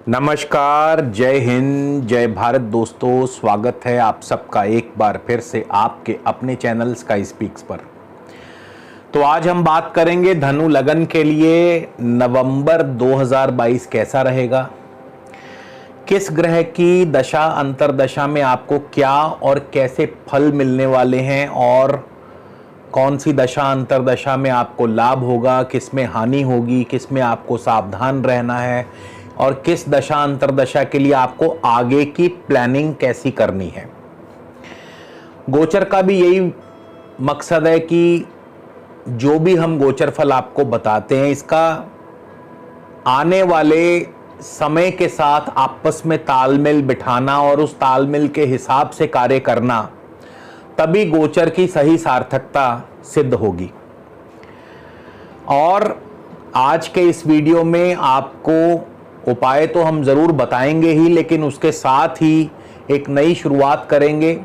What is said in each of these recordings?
नमस्कार, जय हिंद, जय भारत दोस्तों। स्वागत है आप सबका एक बार फिर से आपके अपने चैनल स्काई स्पीक्स पर। तो आज हम बात करेंगे धनु लगन के लिए नवंबर 2022 कैसा रहेगा, किस ग्रह की दशा अंतरदशा में आपको क्या और कैसे फल मिलने वाले हैं और कौन सी दशा अंतरदशा में आपको लाभ होगा, किस में हानि होगी, किस में आपको सावधान रहना है और किस दशा अंतरदशा के लिए आपको आगे की प्लानिंग कैसी करनी है। गोचर का भी यही मकसद है कि जो भी हम गोचर फल आपको बताते हैं इसका आने वाले समय के साथ आपस में तालमेल बिठाना और उस तालमेल के हिसाब से कार्य करना, तभी गोचर की सही सार्थकता सिद्ध होगी। और आज के इस वीडियो में आपको उपाय तो हम ज़रूर बताएंगे ही, लेकिन उसके साथ ही एक नई शुरुआत करेंगे।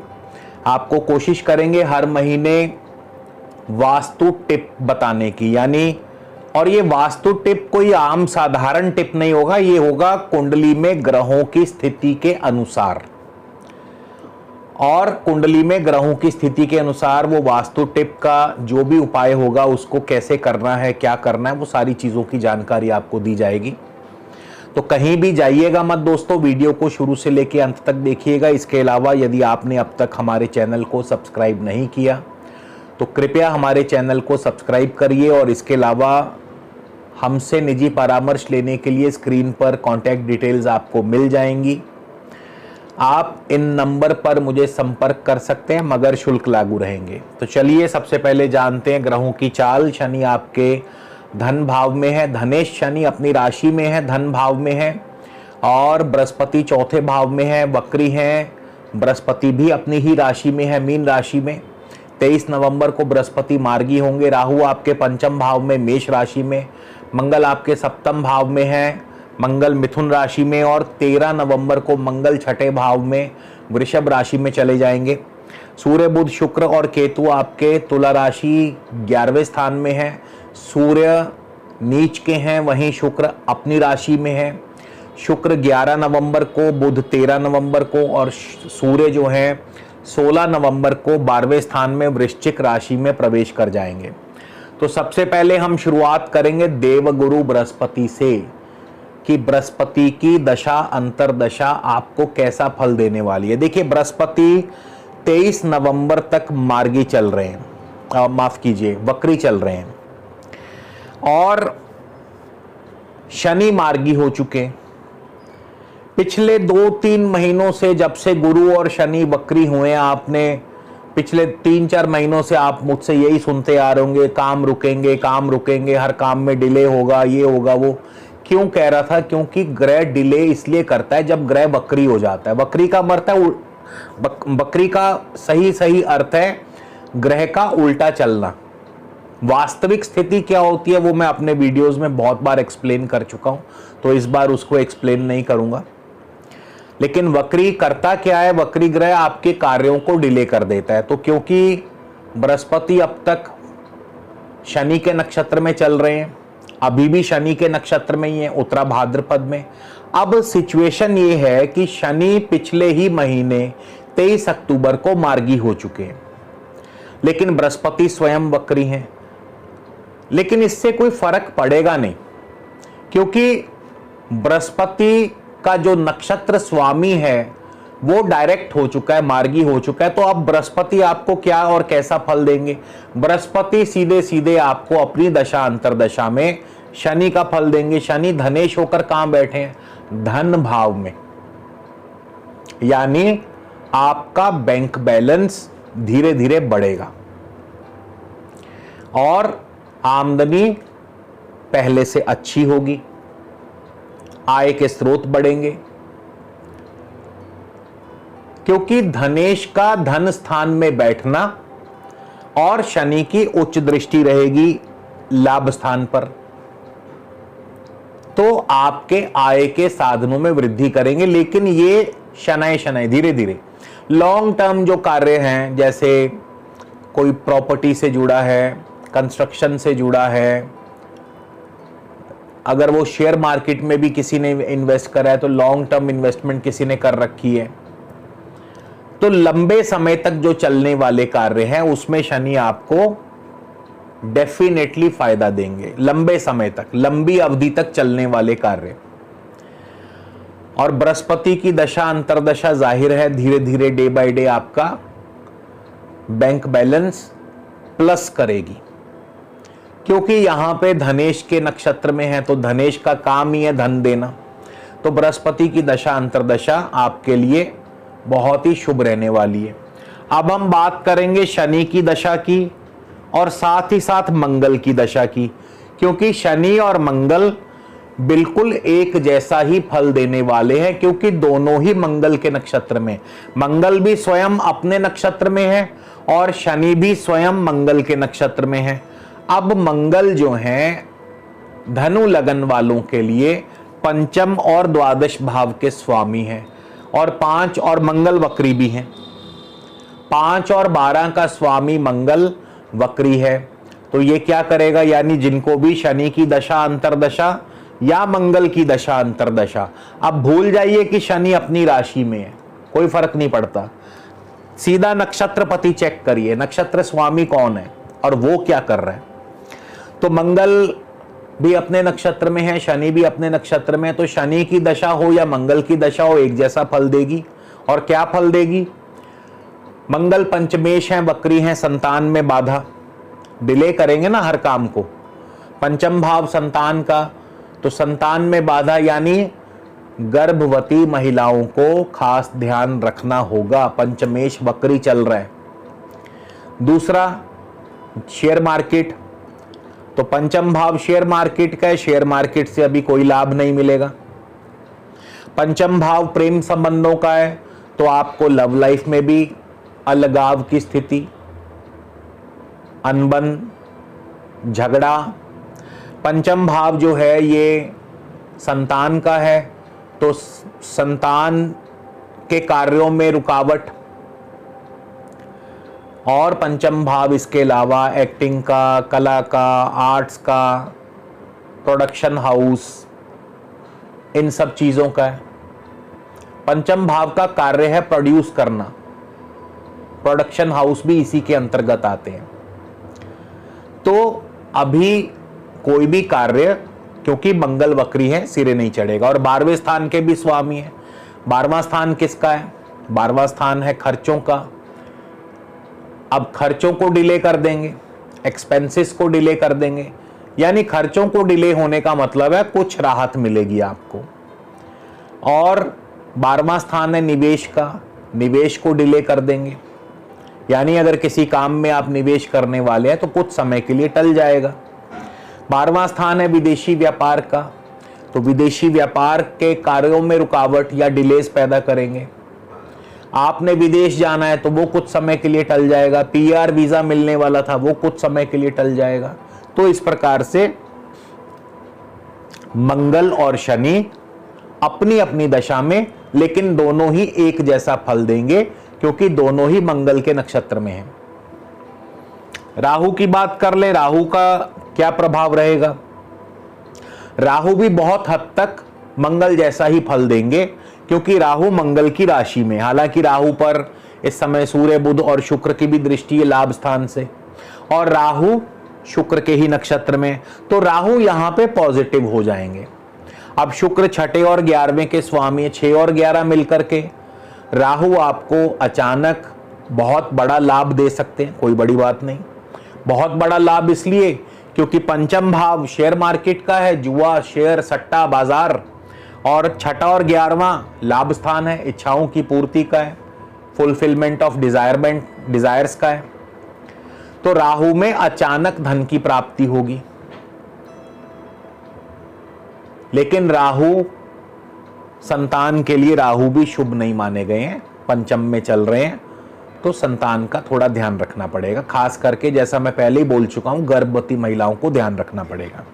आपको कोशिश करेंगे हर महीने वास्तु टिप बताने की, यानी और ये वास्तु टिप कोई आम साधारण टिप नहीं होगा, ये होगा कुंडली में ग्रहों की स्थिति के अनुसार। और कुंडली में ग्रहों की स्थिति के अनुसार वो वास्तु टिप का जो भी उपाय होगा उसको कैसे करना है, क्या करना है, वो सारी चीज़ों की जानकारी आपको दी जाएगी। तो कहीं भी जाइएगा मत दोस्तों, वीडियो को शुरू से लेकर अंत तक देखिएगा। इसके अलावा यदि आपने अब तक हमारे चैनल को सब्सक्राइब नहीं किया तो कृपया हमारे चैनल को सब्सक्राइब करिए। और इसके अलावा हमसे निजी परामर्श लेने के लिए स्क्रीन पर कॉन्टैक्ट डिटेल्स आपको मिल जाएंगी। आप इन नंबर पर मुझे संपर्क कर सकते हैं, मगर शुल्क लागू रहेंगे। तो चलिए सबसे पहले जानते हैं ग्रहों की चाल। शनि आपके धन भाव में है, धनेश शनि अपनी राशि में है, धन भाव में है। और बृहस्पति चौथे भाव में है, वक्री हैं। बृहस्पति भी अपनी ही राशि में है, मीन राशि में। 23 नवंबर को बृहस्पति मार्गी होंगे। राहु आपके पंचम भाव में, मेष राशि में। मंगल आपके सप्तम भाव में है, मंगल मिथुन राशि में। और 13 नवंबर को मंगल छठे भाव में वृषभ राशि में चले जाएंगे। सूर्य बुध शुक्र और केतु आपके तुला राशि 11वें स्थान में है। सूर्य नीच के हैं, वहीं शुक्र अपनी राशि में है। शुक्र 11 नवंबर को, बुध 13 नवंबर को और सूर्य जो है 16 नवंबर को 12वें स्थान में वृश्चिक राशि में प्रवेश कर जाएंगे। तो सबसे पहले हम शुरुआत करेंगे देवगुरु बृहस्पति से कि बृहस्पति की दशा अंतरदशा आपको कैसा फल देने वाली है। देखिए, बृहस्पति 23 नवंबर तक मार्गी चल रहे हैं, माफ कीजिए वक्री चल रहे हैं। और शनि मार्गी हो चुके। पिछले 2-3 महीनों से जब से गुरु और शनि वक्री हुए, आपने पिछले 3-4 महीनों से आप मुझसे यही सुनते आ रहे होंगे, काम रुकेंगे, काम रुकेंगे, हर काम में डिले होगा, ये होगा वो। क्यों कह रहा था? क्योंकि ग्रह डिले इसलिए करता है जब ग्रह वक्री हो जाता है। वक्री का अर्थ है, वक्री का सही अर्थ है ग्रह का उल्टा चलना। वास्तविक स्थिति क्या होती है वो मैं अपने वीडियोस में बहुत बार एक्सप्लेन कर चुका हूं, तो इस बार उसको एक्सप्लेन नहीं करूंगा। लेकिन वक्री करता क्या है? वक्री ग्रह आपके कार्यों को डिले कर देता है। तो क्योंकि बृहस्पति अब तक शनि के नक्षत्र में चल रहे हैं, अभी भी शनि के नक्षत्र में ही है, उत्तरा भाद्रपद में। अब सिचुएशन ये है कि शनि पिछले ही महीने 23 अक्टूबर को मार्गी हो चुके हैं, लेकिन बृहस्पति स्वयं वक्री हैं। लेकिन इससे कोई फर्क पड़ेगा नहीं, क्योंकि बृहस्पति का जो नक्षत्र स्वामी है वो डायरेक्ट हो चुका है, मार्गी हो चुका है। तो अब बृहस्पति आपको क्या और कैसा फल देंगे? बृहस्पति सीधे सीधे आपको अपनी दशा अंतरदशा में शनि का फल देंगे। शनि धनेश होकर कहां बैठे हैं? धन भाव में। यानी आपका बैंक बैलेंस धीरे धीरे बढ़ेगा और आमदनी पहले से अच्छी होगी, आय के स्रोत बढ़ेंगे। क्योंकि धनेश का धन स्थान में बैठना और शनि की उच्च दृष्टि रहेगी लाभ स्थान पर, तो आपके आय के साधनों में वृद्धि करेंगे। लेकिन ये शनै शनै धीरे धीरे लॉन्ग टर्म जो कार्य हैं, जैसे कोई प्रॉपर्टी से जुड़ा है, कंस्ट्रक्शन से जुड़ा है, अगर वो शेयर मार्केट में भी किसी ने इन्वेस्ट करा है तो लॉन्ग टर्म इन्वेस्टमेंट किसी ने कर रखी है, तो लंबे समय तक जो चलने वाले कार्य हैं उसमें शनि आपको डेफिनेटली फायदा देंगे। लंबे समय तक, लंबी अवधि तक चलने वाले कार्य। और बृहस्पति की दशा अंतरदशा जाहिर है धीरे धीरे डे बाय डे आपका बैंक बैलेंस प्लस करेगी, क्योंकि यहां पे धनेश के नक्षत्र में है, तो धनेश का काम ही है धन देना। तो बृहस्पति की दशा अंतरदशा आपके लिए बहुत ही शुभ रहने वाली है। अब हम बात करेंगे शनि की दशा की और साथ ही साथ मंगल की दशा की, क्योंकि शनि और मंगल बिल्कुल एक जैसा ही फल देने वाले हैं, क्योंकि दोनों ही मंगल के नक्षत्र में, मंगल भी स्वयं अपने नक्षत्र में है और शनि भी स्वयं मंगल के नक्षत्र में है। अब मंगल जो हैं धनु लगन वालों के लिए पंचम और द्वादश भाव के स्वामी हैं, और 5 और मंगल वक्री भी हैं। 5 और 12 का स्वामी मंगल वक्री है, तो ये क्या करेगा, यानी जिनको भी शनि की दशा अंतरदशा या मंगल की दशा अंतरदशा, अब भूल जाइए कि शनि अपनी राशि में है, कोई फर्क नहीं पड़ता, सीधा नक्षत्रपति चेक करिए नक्षत्र स्वामी कौन है और वो क्या कर रहा है। तो मंगल भी अपने नक्षत्र में है, शनि भी अपने नक्षत्र में है, तो शनि की दशा हो या मंगल की दशा हो एक जैसा फल देगी। और क्या फल देगी, मंगल पंचमेश हैं, वक्री हैं, संतान में बाधा, डिले करेंगे ना हर काम को। पंचम भाव संतान का, तो संतान में बाधा यानी गर्भवती महिलाओं को खास ध्यान रखना होगा, पंचमेश वक्री चल रहा है। दूसरा शेयर मार्केट, तो पंचम भाव शेयर मार्केट का है, शेयर मार्केट से अभी कोई लाभ नहीं मिलेगा। पंचम भाव प्रेम संबंधों का है, तो आपको लव लाइफ में भी अलगाव की स्थिति, अनबन, झगड़ा। पंचम भाव जो है ये संतान का है, तो संतान के कार्यों में रुकावट। और पंचम भाव इसके अलावा एक्टिंग का, कला का, आर्ट्स का, प्रोडक्शन हाउस, इन सब चीज़ों का है। पंचम भाव का कार्य है प्रोड्यूस करना, प्रोडक्शन हाउस भी इसी के अंतर्गत आते हैं। तो अभी कोई भी कार्य, क्योंकि मंगल वक्री है, सिरे नहीं चढ़ेगा। और 12वें स्थान के भी स्वामी है। 12वां स्थान किसका है, 12वां स्थान है खर्चों का। अब खर्चों को डिले कर देंगे, एक्सपेंसेस को डिले कर देंगे, यानी खर्चों को डिले होने का मतलब है कुछ राहत मिलेगी आपको। और 12वां स्थान है निवेश का, निवेश को डिले कर देंगे, यानी अगर किसी काम में आप निवेश करने वाले हैं तो कुछ समय के लिए टल जाएगा। 12वां स्थान है विदेशी व्यापार का, तो विदेशी व्यापार के कार्यों में रुकावट या डिलेस पैदा करेंगे। आपने विदेश जाना है तो वो कुछ समय के लिए टल जाएगा, पीआर वीजा मिलने वाला था वो कुछ समय के लिए टल जाएगा। तो इस प्रकार से मंगल और शनि अपनी अपनी दशा में, लेकिन दोनों ही एक जैसा फल देंगे, क्योंकि दोनों ही मंगल के नक्षत्र में हैं। राहु की बात कर ले, राहु का क्या प्रभाव रहेगा। राहु भी बहुत हद तक मंगल जैसा ही फल देंगे, क्योंकि राहु मंगल की राशि में, हालांकि राहु पर इस समय सूर्य, बुध और शुक्र की भी दृष्टि है लाभ स्थान से, और राहु शुक्र के ही नक्षत्र में, तो राहु यहां पे पॉजिटिव हो जाएंगे। अब शुक्र 6 और 11वें के स्वामी है, 6 और 11 मिलकर के राहु आपको अचानक बहुत बड़ा लाभ दे सकते हैं, कोई बड़ी बात नहीं। बहुत बड़ा लाभ इसलिए क्योंकि पंचम भाव शेयर मार्केट का है, जुआ, शेयर, सट्टा, बाजार, और 6 और 11वां लाभ स्थान है, इच्छाओं की पूर्ति का है, फुलफिलमेंट ऑफ डिजायर्स का है। तो राहु में अचानक धन की प्राप्ति होगी। लेकिन राहु संतान के लिए, राहु भी शुभ नहीं माने गए हैं, पंचम में चल रहे हैं, तो संतान का थोड़ा ध्यान रखना पड़ेगा। खास करके जैसा मैं पहले ही बोल चुका हूं, गर्भवती महिलाओं को ध्यान रखना पड़ेगा।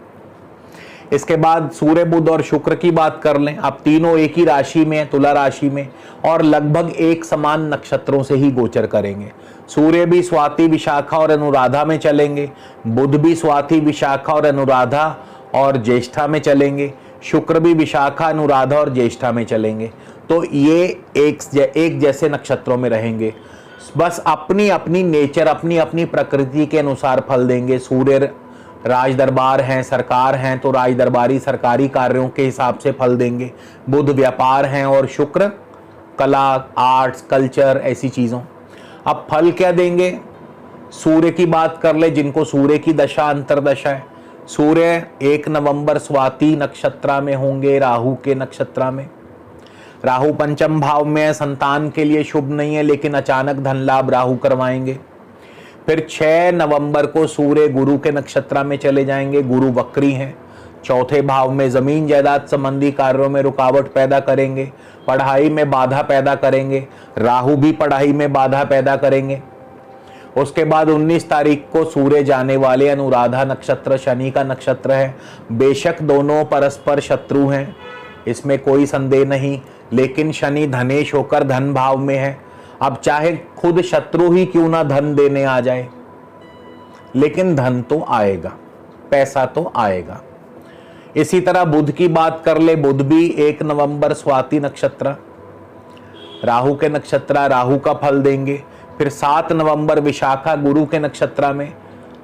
इसके बाद सूर्य, बुध और शुक्र की बात कर लें। अब तीनों एक ही राशि में, तुला राशि में, और लगभग एक समान नक्षत्रों से ही गोचर करेंगे। सूर्य भी स्वाति, विशाखा और अनुराधा में चलेंगे, बुध भी स्वाति, विशाखा और अनुराधा और ज्येष्ठा में चलेंगे, शुक्र भी विशाखा, अनुराधा और ज्येष्ठा में चलेंगे। तो ये एक जैसे नक्षत्रों में रहेंगे, बस अपनी अपनी नेचर, अपनी अपनी प्रकृति के अनुसार फल देंगे। सूर्य राज दरबार हैं, सरकार हैं, तो राज दरबारी सरकारी कार्यों के हिसाब से फल देंगे। बुध व्यापार हैं और शुक्र कला, आर्ट्स, कल्चर, ऐसी चीज़ों। अब फल क्या देंगे? सूर्य की बात कर ले, जिनको सूर्य की दशा अंतरदशा है। सूर्य 1 नवंबर स्वाति नक्षत्र में होंगे, राहु के नक्षत्र में। राहु पंचम भाव में है, संतान के लिए शुभ नहीं है, लेकिन अचानक धन लाभ राहु करवाएंगे। फिर 6 नवंबर को सूर्य गुरु के नक्षत्र में चले जाएंगे, गुरु वक्री हैं। चौथे भाव में जमीन जायदाद संबंधी कार्यों में रुकावट पैदा करेंगे, पढ़ाई में बाधा पैदा करेंगे। राहु भी पढ़ाई में बाधा पैदा करेंगे। उसके बाद 19 तारीख को सूर्य जाने वाले अनुराधा नक्षत्र शनि का नक्षत्र है। बेशक दोनों परस्पर शत्रु हैं, इसमें कोई संदेह नहीं, लेकिन शनि धनेश होकर धन भाव में है। अब चाहे खुद शत्रु ही क्यों ना धन देने आ जाए, लेकिन धन तो आएगा, पैसा तो आएगा। इसी तरह बुध की बात कर ले, बुध भी 1 नवंबर स्वाति नक्षत्र, राहु के नक्षत्र, राहु का फल देंगे। फिर 7 नवंबर विशाखा गुरु के नक्षत्र में,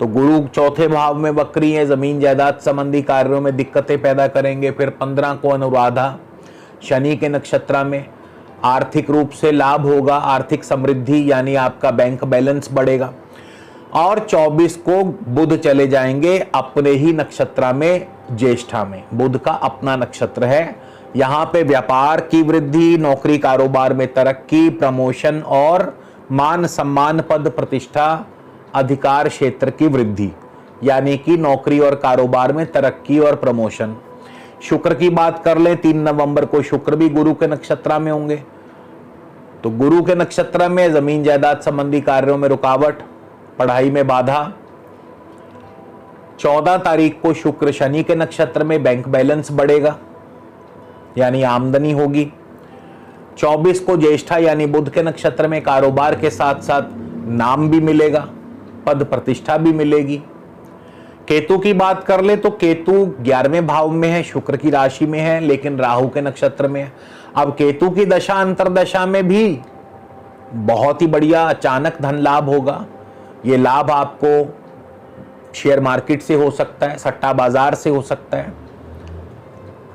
तो गुरु चौथे भाव में वक्री है, जमीन जायदाद संबंधी कार्यों में दिक्कतें पैदा करेंगे। फिर 15 को अनुराधा शनि के नक्षत्र में, आर्थिक रूप से लाभ होगा, आर्थिक समृद्धि, यानी आपका बैंक बैलेंस बढ़ेगा। और 24 को बुध चले जाएंगे अपने ही नक्षत्र में, ज्येष्ठा में। बुध का अपना नक्षत्र है, यहाँ पे व्यापार की वृद्धि, नौकरी कारोबार में तरक्की, प्रमोशन और मान सम्मान, पद प्रतिष्ठा, अधिकार क्षेत्र की वृद्धि, यानी कि नौकरी और कारोबार में तरक्की और प्रमोशन। शुक्र की बात कर ले, 3 नवंबर को शुक्र भी गुरु के नक्षत्र में होंगे, तो गुरु के नक्षत्र में जमीन जायदाद संबंधी कार्यों में रुकावट, पढ़ाई में बाधा। 14 तारीख को शुक्र शनि के नक्षत्र में, बैंक बैलेंस बढ़ेगा, यानी आमदनी होगी। 24 को ज्येष्ठा यानी बुध के नक्षत्र में, कारोबार के साथ साथ नाम भी मिलेगा, पद प्रतिष्ठा भी मिलेगी। केतु की बात कर ले, तो केतु 11वें भाव में है, शुक्र की राशि में है, लेकिन राहु के नक्षत्र में है। अब केतु की दशा अंतरदशा में भी बहुत ही बढ़िया अचानक धन लाभ होगा। ये लाभ आपको शेयर मार्केट से हो सकता है, सट्टा बाजार से हो सकता है,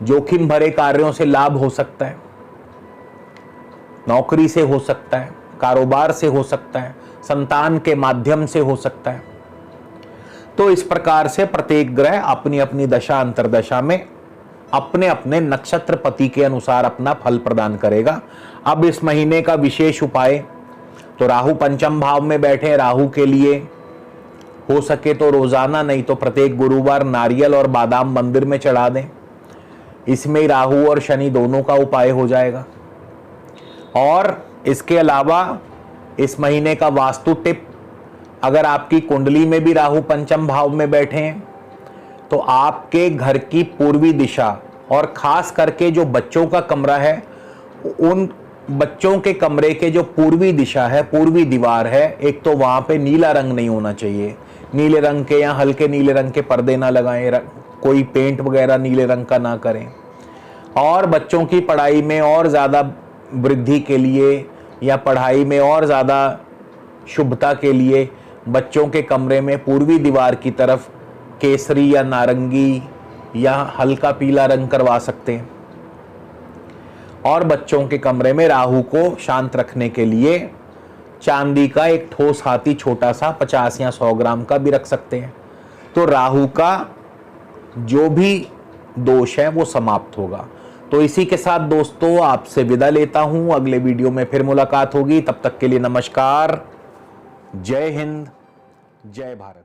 जोखिम भरे कार्यों से लाभ हो सकता है, नौकरी से हो सकता है, कारोबार से हो सकता है, संतान के माध्यम से हो सकता है। तो इस प्रकार से प्रत्येक ग्रह अपनी अपनी दशा अंतरदशा में अपने अपने नक्षत्र पति के अनुसार अपना फल प्रदान करेगा। अब इस महीने का विशेष उपाय, तो राहु पंचम भाव में बैठे, राहु के लिए हो सके तो रोजाना नहीं तो प्रत्येक गुरुवार नारियल और बादाम मंदिर में चढ़ा दें। इसमें राहु और शनि दोनों का उपाय हो जाएगा। और इसके अलावा इस महीने का वास्तु टिप, अगर आपकी कुंडली में भी राहु पंचम भाव में बैठे हैं तो आपके घर की पूर्वी दिशा, और खास करके जो बच्चों का कमरा है, उन बच्चों के कमरे के जो पूर्वी दिशा है, पूर्वी दीवार है, एक तो वहां पे नीला रंग नहीं होना चाहिए। नीले रंग के या हल्के नीले रंग के पर्दे ना लगाएं, कोई पेंट वगैरह नीले रंग का ना करें। और बच्चों की पढ़ाई में और ज़्यादा वृद्धि के लिए या पढ़ाई में और ज़्यादा शुभता के लिए बच्चों के कमरे में पूर्वी दीवार की तरफ केसरी या नारंगी या हल्का पीला रंग करवा सकते हैं। और बच्चों के कमरे में राहु को शांत रखने के लिए चांदी का एक ठोस हाथी छोटा सा 50 या 100 ग्राम का भी रख सकते हैं। तो राहु का जो भी दोष है वो समाप्त होगा। तो इसी के साथ दोस्तों आपसे विदा लेता हूं, अगले वीडियो में फिर मुलाकात होगी। तब तक के लिए नमस्कार, जय हिंद, जय भारत।